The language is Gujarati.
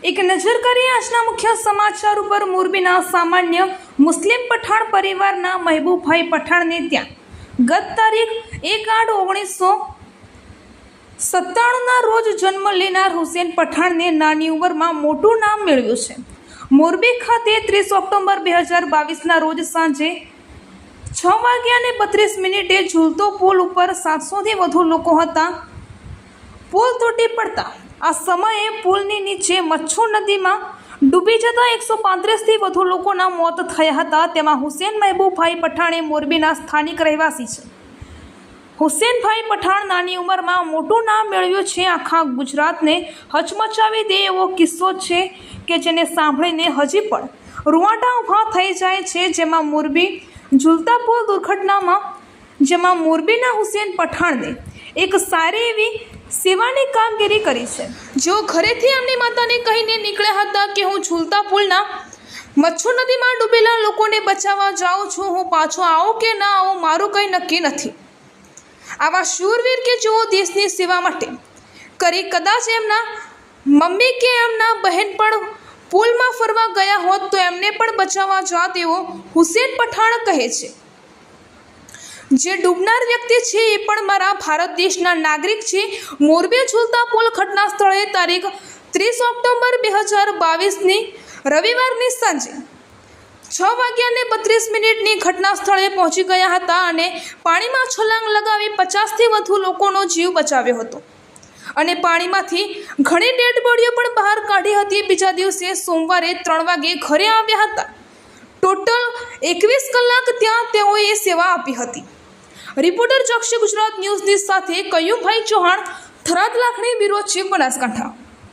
એક નજર કરીએ આજના મુખ્ય સમાચાર ઉપર। મોરબીના સામાન્ય મુસ્લિમ પઠાણ પરિવારના મહેબૂબભાઈ પઠાણને ત્યાં ગત તારીખ 1/8/1997ના રોજ જન્મ લેનાર હુસેન પઠાણને નાની ઉંમરમાં મોટું નામ મેળવ્યું છે। મોરબી ખાતે 30 ઓક્ટોબર 2022ના રોજ સાંજે 6:32 ઝૂલતો પુલ ઉપર 700થી વધુ લોકો હતા। પુલ તૂટી પડતા આ સમયે પુલની નીચે મચ્છુ નદીમાં ડૂબી જતા 135થી વધુ લોકોના મોત થયા હતા। તેમાં હુસેન મહેબૂબભાઈ પઠાણ મોરબીના સ્થાનિક રહેવાસી છે। હુસેનભાઈ પઠાણ નાની ઉંમરમાં મોટું નામ મેળવ્યું છે। આખા ગુજરાતને હચમચાવી દે એવો કિસ્સો છે કે જેને સાંભળીને હજી પણ રૂવાટા ઊભા થઈ જાય છે। જેમાં મોરબી ઝૂલતા પુલ દુર્ઘટનામાં મોરબીના હુસેન પઠાણને એક સારી એવી સેવાની કામગીરી કરી છે। જેઓ ઘરેથી એમની માતાને કહીને નીકળ્યા હતા કે હું ઝૂલતા પુલના મચ્છુ નદીમાં ડૂબેલા લોકોને બચાવવા જાઉં છું, હું પાછો આવું કે ના આવું મારું કંઈ નક્કી નથી। આવા શૂરવીર કે જેઓ દેશની સેવા માટે કરી કદાચ એમના મમ્મી કે એમના બહેન પણ પુલમાં ફરવા ગયા હોત તો એમને પણ બચાવવા જાત એવો હુસેન પઠાણ કહે છે। જે ડૂબનાર વ્યક્તિ છે એ પણ મારા ભારત દેશના નાગરિક છે। મોરબી ઝૂલતા પુલ ઘટના સ્થળે તારીખ 30 ઓક્ટોબર 2022ની રવિવારની સાંજે 6:32 ઘટના સ્થળે પહોંચી ગયા હતા અને પાણીમાં છલાંગ લગાવી 50થી વધુ લોકોનો જીવ બચાવ્યો હતો અને પાણીમાંથી ઘણી ડેડ બોડીઓ પણ બહાર કાઢી હતી। બીજા દિવસે સોમવારે 3 વાગે ઘરે આવ્યા હતા। ટોટલ 21 કલાક ત્યાં તેઓએ સેવા આપી હતી। રિપોર્ટર ચક્ષુ ગુજરાત ન્યૂઝની સાથે કયુમભાઈ ચૌહાણ, થરાદ લાખણી, બ્યુરો ચીફ, બનાસકાંઠા।